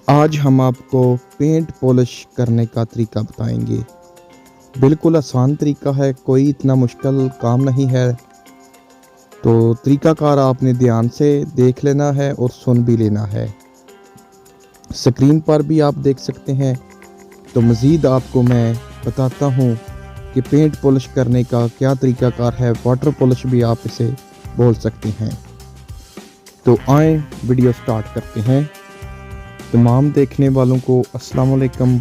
आज हम आपको पेंट पॉलिश करने का तरीका बताएंगे। बिल्कुल आसान तरीका है, कोई इतना मुश्किल काम नहीं है। तो तरीकाकार आपने ध्यान से देख लेना है और सुन भी लेना है। स्क्रीन पर भी आप देख सकते हैं। तो मज़ीद आपको मैं बताता हूँ कि पेंट पॉलिश करने का क्या तरीकाकार है। वाटर पॉलिश भी आप इसे बोल सकते हैं। तो आए वीडियो स्टार्ट करते हैं। तमाम देखने वालों को अस्सलाम वालेकुम।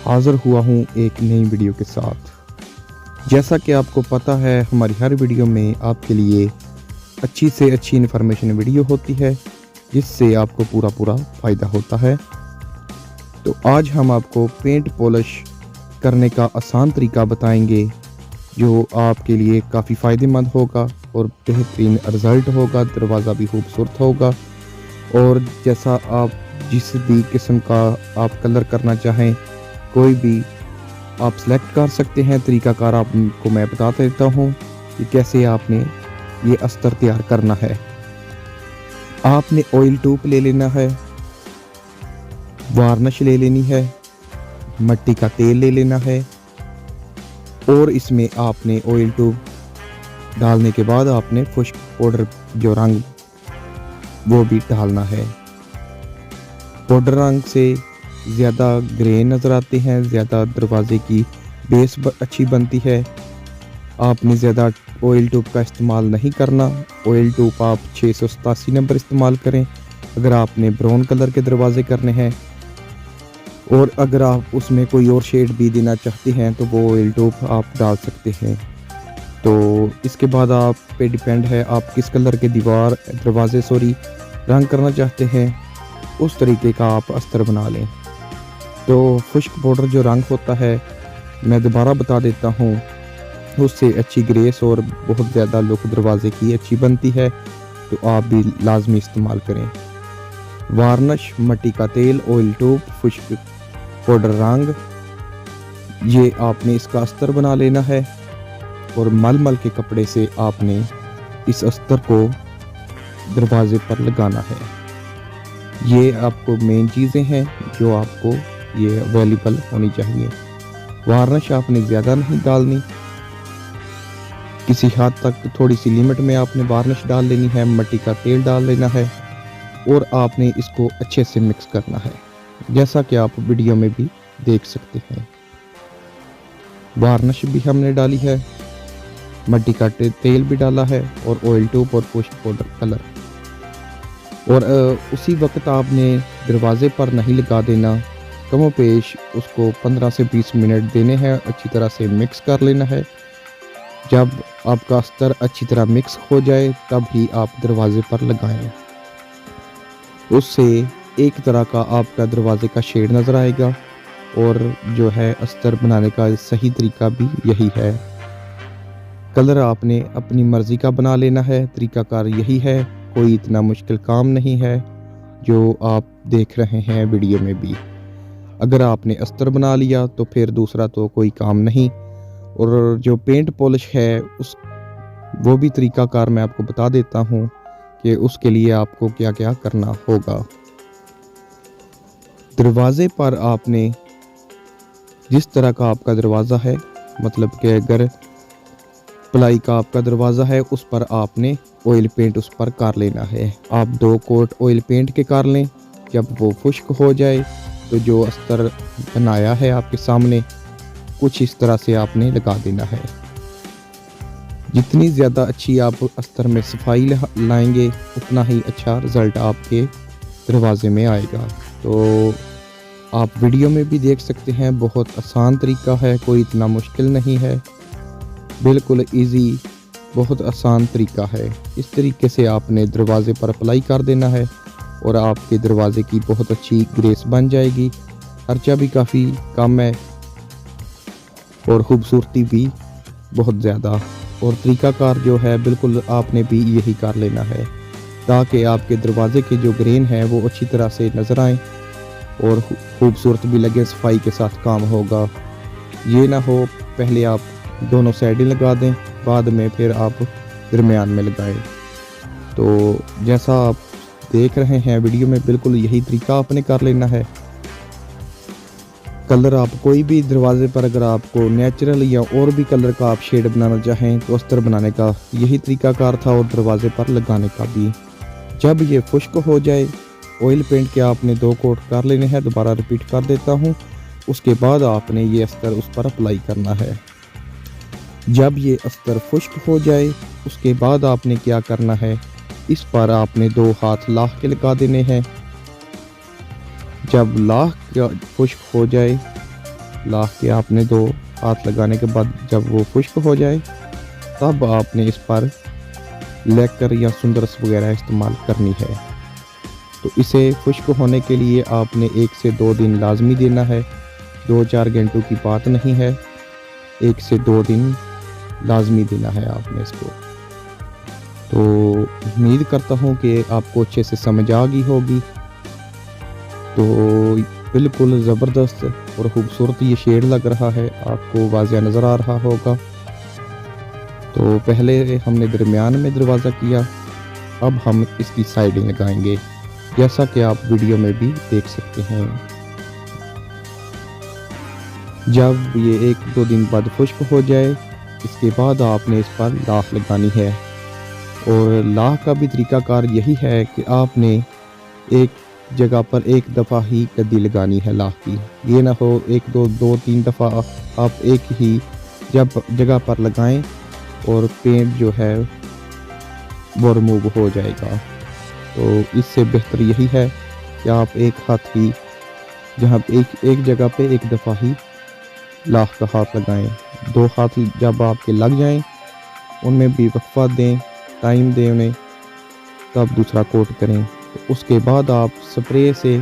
हाज़िर हुआ हूँ एक नई वीडियो के साथ। जैसा कि आपको पता है, हमारी हर वीडियो में आपके लिए अच्छी से अच्छी इन्फॉर्मेशन वीडियो होती है, जिससे आपको पूरा फ़ायदा होता है। तो आज हम आपको पेंट पॉलिश करने का आसान तरीका बताएंगे, जो आपके लिए काफ़ी फ़ायदेमंद होगा और बेहतरीन रिज़ल्ट होगा। दरवाज़ा भी खूबसूरत होगा और जैसा आप जिस भी किस्म का आप कलर करना चाहें, कोई भी आप सेलेक्ट कर सकते हैं। तरीकाकार आपको मैं बता देता हूँ कि कैसे आपने ये अस्तर तैयार करना है। आपने ऑयल ट्यूब ले लेना है, वार्निश ले लेनी है, मिट्टी का तेल ले लेना है और इसमें आपने ऑयल ट्यूब डालने के बाद आपने खुश्क पाउडर जो रंग वो भी डालना है। पाउडर रंग से ज़्यादा ग्रे नज़र आते हैं, ज़्यादा दरवाजे की बेस अच्छी बनती है। आपने ज़्यादा ऑयल ट्यूब का इस्तेमाल नहीं करना। ऑयल ट्यूब आप 687 नंबर इस्तेमाल करें अगर आपने ब्राउन कलर के दरवाजे करने हैं, और अगर आप उसमें कोई और शेड भी देना चाहते हैं तो वो ऑयल ट्यूब आप डाल सकते हैं। तो इसके बाद आप पे डिपेंड है आप किस कलर के दरवाजे रंग करना चाहते हैं, उस तरीके का आप अस्तर बना लें। तो खुश्क पाउडर जो रंग होता है, मैं दोबारा बता देता हूँ, उससे अच्छी ग्रेस और बहुत ज़्यादा लुक दरवाजे की अच्छी बनती है। तो आप भी लाजमी इस्तेमाल करें। वार्निश, मिट्टी का तेल, ऑयल ट्यूब, खुश्क पाउडर रंग, ये आपने इसका अस्तर बना लेना है और मलमल के कपड़े से आपने इस अस्तर को दरवाजे पर लगाना है। ये आपको मेन चीज़ें हैं जो आपको ये अवेलेबल होनी चाहिए। वार्निश आपने ज़्यादा नहीं डालनी, किसी हद तक थोड़ी सी लिमिट में आपने वार्निश डाल लेनी है। मिट्टी का तेल डाल लेना है और आपने इसको अच्छे से मिक्स करना है, जैसा कि आप वीडियो में भी देख सकते हैं। वार्निश भी हमने डाली है, मिट्टी का तेल भी डाला है और ऑयल ट्यूब और खुश्क पाउडर कलर। और उसी वक्त आपने दरवाजे पर नहीं लगा देना, कमोपेश उसको 15 से 20 मिनट देने हैं। अच्छी तरह से मिक्स कर लेना है। जब आपका अस्तर अच्छी तरह मिक्स हो जाए तब ही आप दरवाजे पर लगाएं। उससे एक तरह का आपका दरवाजे का शेड नज़र आएगा और जो है अस्तर बनाने का सही तरीका भी यही है। कलर आपने अपनी मर्ज़ी का बना लेना है। तरीकाकार यही है, कोई इतना मुश्किल काम नहीं है जो आप देख रहे हैं वीडियो में भी। अगर आपने अस्तर बना लिया तो फिर दूसरा तो कोई काम नहीं। और जो पेंट पॉलिश है वो भी तरीकाकार मैं आपको बता देता हूँ कि उसके लिए आपको क्या क्या करना होगा। दरवाजे पर आपने जिस तरह का आपका दरवाज़ा है, मतलब कि अगर प्लाई का आपका दरवाज़ा है, उस पर आपने ऑयल पेंट उस पर कर लेना है। आप 2 कोट ऑयल पेंट के कर लें। जब वो खुश्क हो जाए तो जो अस्तर बनाया है आपके सामने, कुछ इस तरह से आपने लगा देना है। जितनी ज़्यादा अच्छी आप अस्तर में सफाई लाएंगे, उतना ही अच्छा रिज़ल्ट आपके दरवाजे में आएगा। तो आप वीडियो में भी देख सकते हैं, बहुत आसान तरीका है, कोई इतना मुश्किल नहीं है, बिल्कुल इजी, बहुत आसान तरीका है। इस तरीके से आपने दरवाजे पर अप्लाई कर देना है और आपके दरवाजे की बहुत अच्छी ग्रेस बन जाएगी। खर्चा भी काफ़ी कम है और ख़ूबसूरती भी बहुत ज़्यादा। और तरीकाकार जो है बिल्कुल आपने भी यही कर लेना है, ताकि आपके दरवाजे के जो ग्रेन है वो अच्छी तरह से नज़र आए और ख़ूबसूरत भी लगे। सफाई के साथ काम होगा। ये ना हो पहले आप दोनों साइडें लगा दें, बाद में फिर आप दरमियान में लगाएं। तो जैसा आप देख रहे हैं वीडियो में, बिल्कुल यही तरीका आपने कर लेना है। कलर आप कोई भी दरवाजे पर अगर आपको नेचुरल या और भी कलर का आप शेड बनाना चाहें तो अस्तर बनाने का यही तरीकाकार था, और दरवाजे पर लगाने का भी। जब ये खुश्क हो जाए, ऑयल पेंट के आपने 2 कोट कर लेने हैं। दोबारा रिपीट कर देता हूँ। उसके बाद आपने ये अस्तर उस पर अप्लाई करना है। जब ये अस्तर खुश्क हो जाए, उसके बाद आपने क्या करना है, इस पर आपने 2 हाथ लाह के लगा देने हैं। जब लाह खुश्क हो जाए, लाह के आपने 2 हाथ लगाने के बाद जब वो खुश्क हो जाए, तब आपने इस पर लेकर या सुंदरस वगैरह इस्तेमाल करनी है। तो इसे खुश्क होने के लिए आपने 1 से 2 दिन लाजमी देना है, 2-4 घंटों की बात नहीं है। 1 से 2 दिन लाजमी देना है आपने इसको। तो उम्मीद करता हूँ कि आपको अच्छे से समझ आ गई होगी। तो बिल्कुल ज़बरदस्त और ख़ूबसूरत ये शेड लग रहा है, आपको वाज़िया नज़र आ रहा होगा। तो पहले हमने दरमियान में दरवाज़ा किया, अब हम इसकी साइडें लगाएंगे, जैसा कि आप वीडियो में भी देख सकते हैं। जब ये 1-2 दिन बाद खुश्क हो जाए, इसके बाद आपने इस पर लाह लगानी है। और लाह का भी तरीकाकार यही है कि आपने एक जगह पर एक दफ़ा ही गद्दी लगानी है लाह की। ये ना हो 1-2-3 दफ़ा आप एक ही जगह पर लगाएं और पेंट जो है वो रिमूव हो जाएगा। तो इससे बेहतर यही है कि आप एक हाथ ही जहाँ एक जगह पे एक दफ़ा ही लाह का हाथ लगाएं। 2 हाथ जब आपके लग जाएं, उनमें भी वक्फा दें, टाइम दें उन्हें, तब दूसरा कोट करें। तो उसके बाद आप स्प्रे से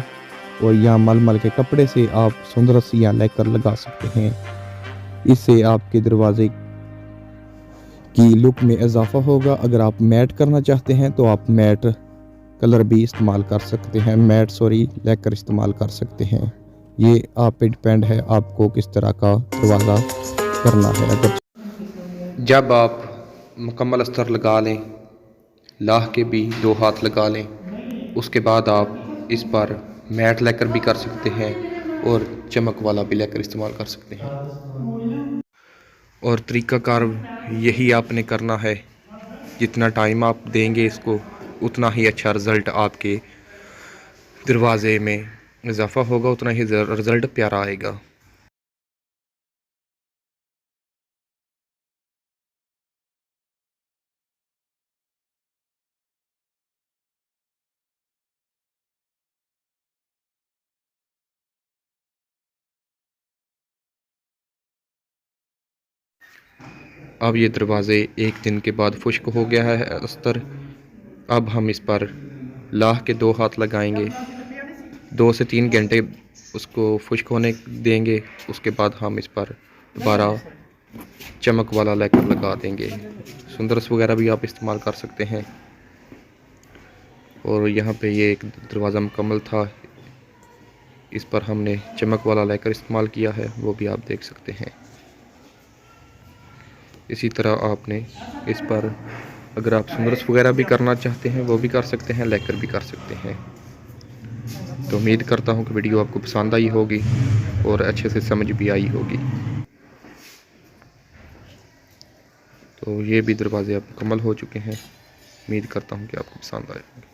और या मलमल के कपड़े से आप सुंदरस या लेकर लगा सकते हैं। इससे आपके दरवाजे की लुक में इजाफा होगा। अगर आप मैट करना चाहते हैं तो आप मैट कलर भी इस्तेमाल कर सकते हैं, लेकर इस्तेमाल कर सकते हैं। ये आप पे डिपेंड है आपको किस तरह का दरवाज़ा करना है। अगर जब आप मुकम्मल अस्तर लगा लें, लाह के भी 2 हाथ लगा लें, उसके बाद आप इस पर मैट लेकर भी कर सकते हैं और चमक वाला भी लेकर इस्तेमाल कर सकते हैं। और तरीक़ाकार यही आपने करना है। जितना टाइम आप देंगे इसको, उतना ही अच्छा रिज़ल्ट आपके दरवाज़े में इजाफा होगा, उतना ही रिज़ल्ट प्यारा आएगा। अब ये दरवाज़े 1 दिन के बाद खुश्क हो गया है अस्तर। अब हम इस पर लाह के 2 हाथ लगाएंगे, 2 से 3 घंटे उसको खुश्क होने देंगे। उसके बाद हम इस पर दोबारा चमक वाला लेकर लगा देंगे। सुंदरस वगैरह भी आप इस्तेमाल कर सकते हैं। और यहाँ पे ये एक दरवाज़ा मुकम्मल था, इस पर हमने चमक वाला लेकर इस्तेमाल किया है, वो भी आप देख सकते हैं। इसी तरह आपने इस पर अगर आप सुंदरस वगैरह भी करना चाहते हैं वो भी कर सकते हैं, लेकर भी कर सकते हैं। तो उम्मीद करता हूँ कि वीडियो आपको पसंद आई होगी और अच्छे से समझ भी आई होगी। तो ये भी दरवाजे अब मुकम्मल हो चुके हैं। उम्मीद करता हूँ कि आपको पसंद आए।